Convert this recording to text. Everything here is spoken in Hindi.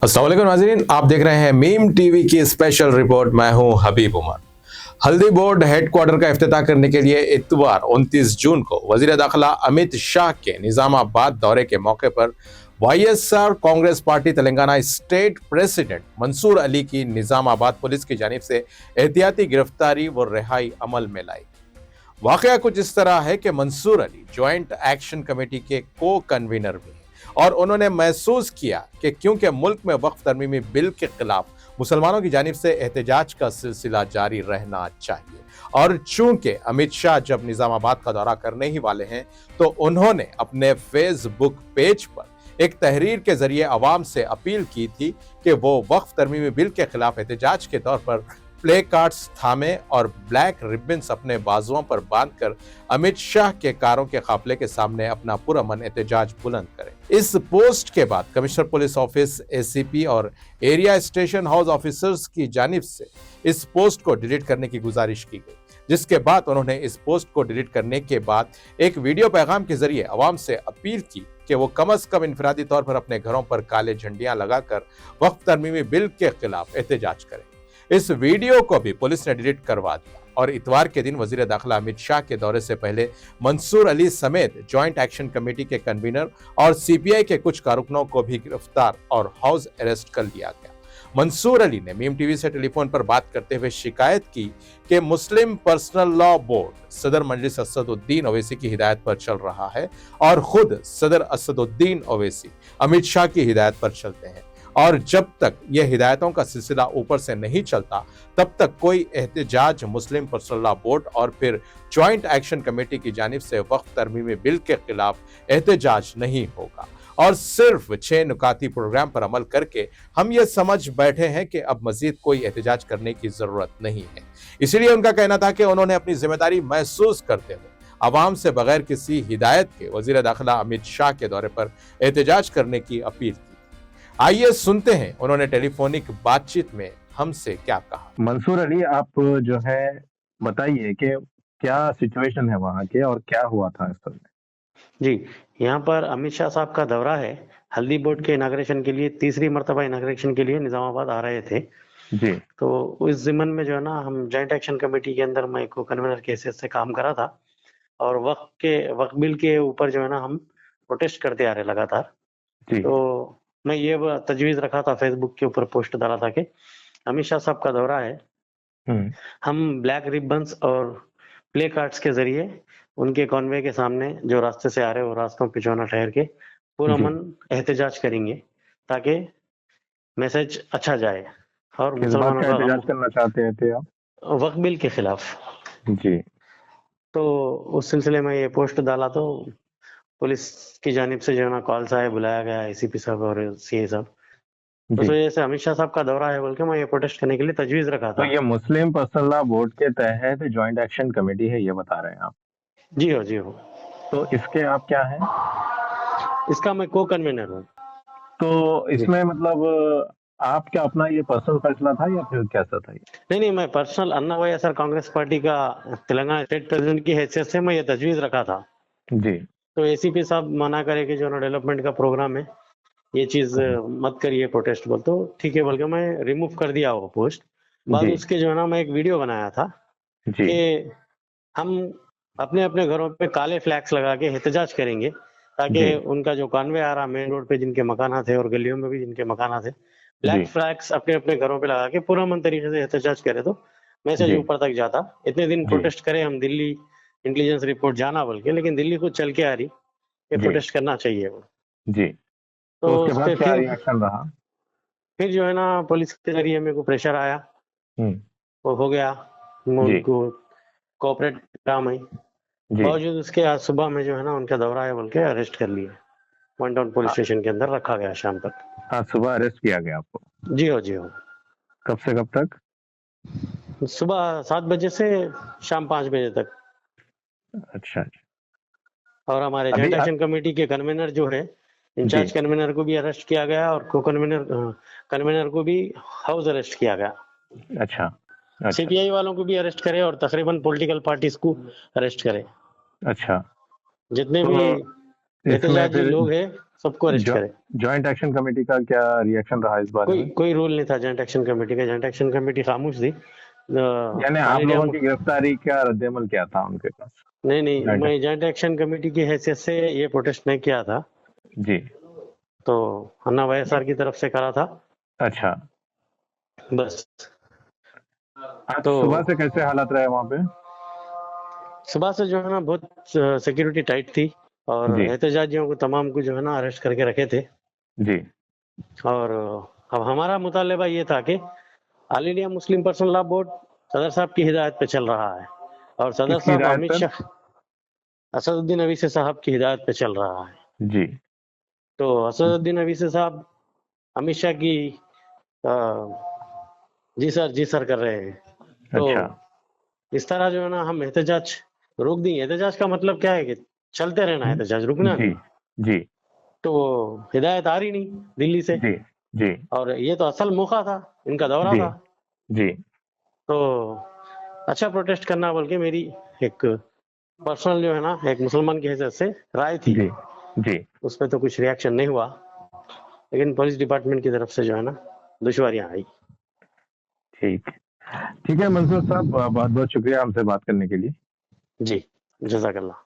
अस्सलाम वालेकुम नाज़रीन, आप देख रहे हैं मीम टीवी की स्पेशल रिपोर्ट। मैं हूं हबीब उमर। हल्दी बोर्ड हेडक्वार्टर का इफ्तिताह करने के लिए इतवार 29 जून को वजीर दाखिला अमित शाह के निजामाबाद दौरे के मौके पर YSR Congress party Telangana state president Mansoor Ali की निजामाबाद पुलिस की जानिब से एहतियाती गिरफ्तारी व रिहाई अमल में लाई। वाकया कुछ इस तरह है कि Mansoor Ali joint action committee के को कन्वीनर भी हैं और उन्होंने महसूस किया कि क्योंकि मुल्क में वक्फ तरमीमी बिल के खिलाफ मुसलमानों की जानिब से एहतजाज का सिलसिला जारी रहना चाहिए और चूंकि अमित शाह जब निजामाबाद का दौरा करने ही वाले हैं तो उन्होंने अपने फेसबुक पेज पर एक तहरीर के जरिए अवाम से अपील की थी कि वो वक्फ तरमीमी बिल के खिलाफ एहतजाज के तौर पर प्ले कार्ड्स थामे और ब्लैक रिबन्स अपने बाजुओं पर बांधकर अमित शाह के कारों के काफिले के सामने अपना पुरअमन एहतजाज बुलंद करें। इस पोस्ट के बाद कमिश्नर पुलिस ऑफिस, एसीपी और एरिया स्टेशन हाउस ऑफिसर्स की जानिब से इस पोस्ट को डिलीट करने की गुजारिश की गई, जिसके बाद उन्होंने इस पोस्ट को डिलीट करने के बाद एक वीडियो पैगाम के जरिए अवाम से अपील की कि वो कम अज कम इनफरादी तौर पर अपने घरों पर काले झंडियां लगाकर वक्फ तरमीमी बिल के खिलाफ एहतजाज करें। इस वीडियो को भी पुलिस ने डिलीट करवा दिया और इतवार के दिन वजीर दाखिला अमित शाह के दौरे से पहले मंसूर अली समेत ज्वाइंट एक्शन कमेटी के कन्वीनर और सीपीआई के कुछ कारकुनों को भी गिरफ्तार और हाउस अरेस्ट कर लिया गया। मंसूर अली ने मीम टीवी से टेलीफोन पर बात करते हुए शिकायत की कि मुस्लिम पर्सनल लॉ बोर्ड सदर मजलिस असदुद्दीन ओवैसी की हिदायत पर चल रहा है और खुद सदर असदुद्दीन ओवैसी अमित शाह की हिदायत पर चलते हैं और जब तक यह हिदायतों का सिलसिला ऊपर से नहीं चलता तब तक कोई एहतजाज मुस्लिम पर्सनल लॉ बोर्ड और फिर ज्वाइंट एक्शन कमेटी की जानिब से वक्फ तरमीमी बिल के खिलाफ एहतजाज नहीं होगा। और सिर्फ 6 नुकाती प्रोग्राम पर अमल करके हम ये समझ बैठे हैं कि अब मजीद कोई एहतजाज करने की जरूरत नहीं है। इसलिए उनका कहना था कि उन्होंने अपनी जिम्मेदारी महसूस करते हुए अवाम से बगैर किसी हिदायत के वजीर दाखिला अमित शाह के दौरे पर एहतजाज करने की अपील की। आइए सुनते हैं उन्होंने टेलीफोनिक बातचीत में हमसे क्या कहा। मंसूर अली, आप जो है बताइए कि क्या सिचुएशन है वहाँ के और क्या हुआ था असल में। जी, यहाँ पर अमित शाह साहब का दौरा है। हल्दी बोर्ड के इनाग्रेशन के लिए तीसरी मर्तबा इनाग्रेशन के लिए निजामाबाद आ रहे थे जी। तो उस जिमन में जो है ना हम जॉइंट एक्शन कमेटी के अंदर मैं को कन्वीनर के हैसियत से काम करा था और वक्फ बिल के ऊपर जो है ना हम प्रोटेस्ट करते आ रहे लगातार। जी। तो मैं ये तजवीज रखा था, फेसबुक के ऊपर पोस्ट डाला था कि अमित शाह साहब का दौरा है, हम ब्लैक रिबन्स और प्ले कार्ड्स के जरिए उनके कॉन्वे के सामने जो रास्ते से आ रहे हो रास्तों पे जो है ना ठहर के पुरअमन एहतजाज करेंगे ताकि मैसेज अच्छा जाए और किस बात मुसलमानों का का एहतजाज करना चाहते थे आप? वक्फ बिल के खिलाफ। जी। तो उस सिलसिले में ये पोस्ट डाला तो पुलिस की जानिब से जो है ना कॉल्स आए, बुलाया गया एसीपी साहब और सीए साहब। उस जी। वजह से अमित शाह साहब का दौरा है बोल के मैं ये प्रोटेस्ट करने के लिए तजवीज रखा तो था। ये मुस्लिम पर्सनल लॉ बोर्ड के तहत ज्वाइंट एक्शन कमेटी है, ये बता रहे हैं आप? जी हो, जी हो। तो इसके आप क्या हैं? इसका मैं को कन्वीनर हूँ। तो इसमें मतलब आपका अपना ये पर्सनल फैसला था या फिर कैसा था ये? नहीं, मैं पर्सनल अन्ना वाईएसआर कांग्रेस पार्टी का तेलंगाना स्टेट प्रेसिडेंट की हैसियत से मैं ये तजवीज रखा था। जी। तो एसीपी साहब मना करे कि जो ना डेवलपमेंट का प्रोग्राम है ये चीज मत करिए प्रोटेस्ट बोल, तो ठीक है बोल के मैं रिमूव कर दिया वो पोस्ट। बाद जी। उसके जो है ना मैं एक वीडियो बनाया था जी। कि हम अपने अपने घरों पे काले फ्लैग्स लगा के एहतजाज करेंगे ताकि जी। उनका जो कॉन्वे आ रहा मेन रोड पे जिनके मकाना थे और गलियों में भी जिनके मकाना थे, ब्लैक जी। फ्लैग्स अपने अपने घरों पे लगा के पुरअमन तरीके से एहतजाज करे तो मैसेज जी। ऊपर तक जाता। इतने दिन जी। प्रोटेस्ट करे हम, दिल्ली इंटेलिजेंस रिपोर्ट जाना बोल के, लेकिन दिल्ली खुद चल के आ रही कि जी। प्रोटेस्ट करना चाहिए वो। जी। तो तो उसके उस बाद पे क्या रिएक्शन रहा? फिर जो है ना पुलिस के जरिए मेरे को प्रेशर आया, वो हो गया, जी। उनको कोऑपरेट करा मैं। जी। बावजूद उसके आज सुबह में जो है ना उनका दौरा है बोल के अरेस्ट कर लिया, वन टाउन पुलिस स्टेशन के अंदर रखा गया शाम तक। हाँ, सुबह अरेस्ट किया गया आपको? जी हो, जी हो। कब से कब तक? सुबह 7 बजे से शाम 5 बजे तक। अच्छा। और हमारे अभी जॉइंट एक्शन कमेटी के कन्वीनर जो है, इंचार्ज जी। कन्वीनर को भी अरेस्ट किया गया और को कन्वीनर को भी हाउस अरेस्ट किया गया। अच्छा। अच्छा। सीपीआई वालों को भी अरेस्ट करे और तकरीबन पॉलिटिकल पार्टीज को अरेस्ट करे। अच्छा। जितने तो भी इसमें एहतजाजी फिर लोग हैं सबको अरेस्ट करे। जॉइंट एक्शन कमेटी का क्या रिएक्शन रहा इस बारे में? कोई रूल नहीं था जॉइंट एक्शन कमेटी का। जॉइंट एक्शन कमेटी खामोश थी। यानी आप लोगों की गिरफ्तारी का रद्देमल क्या था उनके पास? नहीं, मैं जॉइंट एक्शन कमेटी की हैसियत से ये प्रोटेस्ट नहीं किया था जी। तो अन्ना वाईएसआर की तरफ से करा था। अच्छा, बस। आज तो सुबह से कैसे हालात रहे वहाँ पे? सुबह से जो है ना बहुत सिक्योरिटी टाइट थी और जी। एहतजाजियों को तमाम को जो है ना अरेस्ट करके रखे थे। जी। और अब हमारा मुतालबा ये था कि all India Muslim personal law board सदर साहब की हिदायत पे चल रहा है और सदर किसकी साहब हिदायत अमित पर? शाह असदुद्दीन अवीसी साहब की हिदायत पे चल रहा है। जी। तो असदुद्दीन अवीसी साहब अमित शाह की अ, जी सर कर रहे हैं। तो अच्छा। इस तरह जो है ना हम एहतजाज रोक देंगे। एहतजाज का मतलब क्या है कि चलते रहना है, एहतजाज रुकना जी। नहीं। जी। तो हिदायत आ रही नहीं दिल्ली से जी। जी। और ये तो असल मौका था, इनका दौरा जी। था। जी। तो अच्छा प्रोटेस्ट करना बोल के मेरी एक पर्सनल जो है ना एक मुसलमान की हैसियत से राय थी। जी। जी। उस पर तो कुछ रिएक्शन नहीं हुआ, लेकिन पुलिस डिपार्टमेंट की तरफ से जो है ना दुश्वारियां आई। ठीक ठीक है मंसूर साहब, बहुत बहुत शुक्रिया हमसे बात करने के लिए। जी, जज़ाकल्लाह।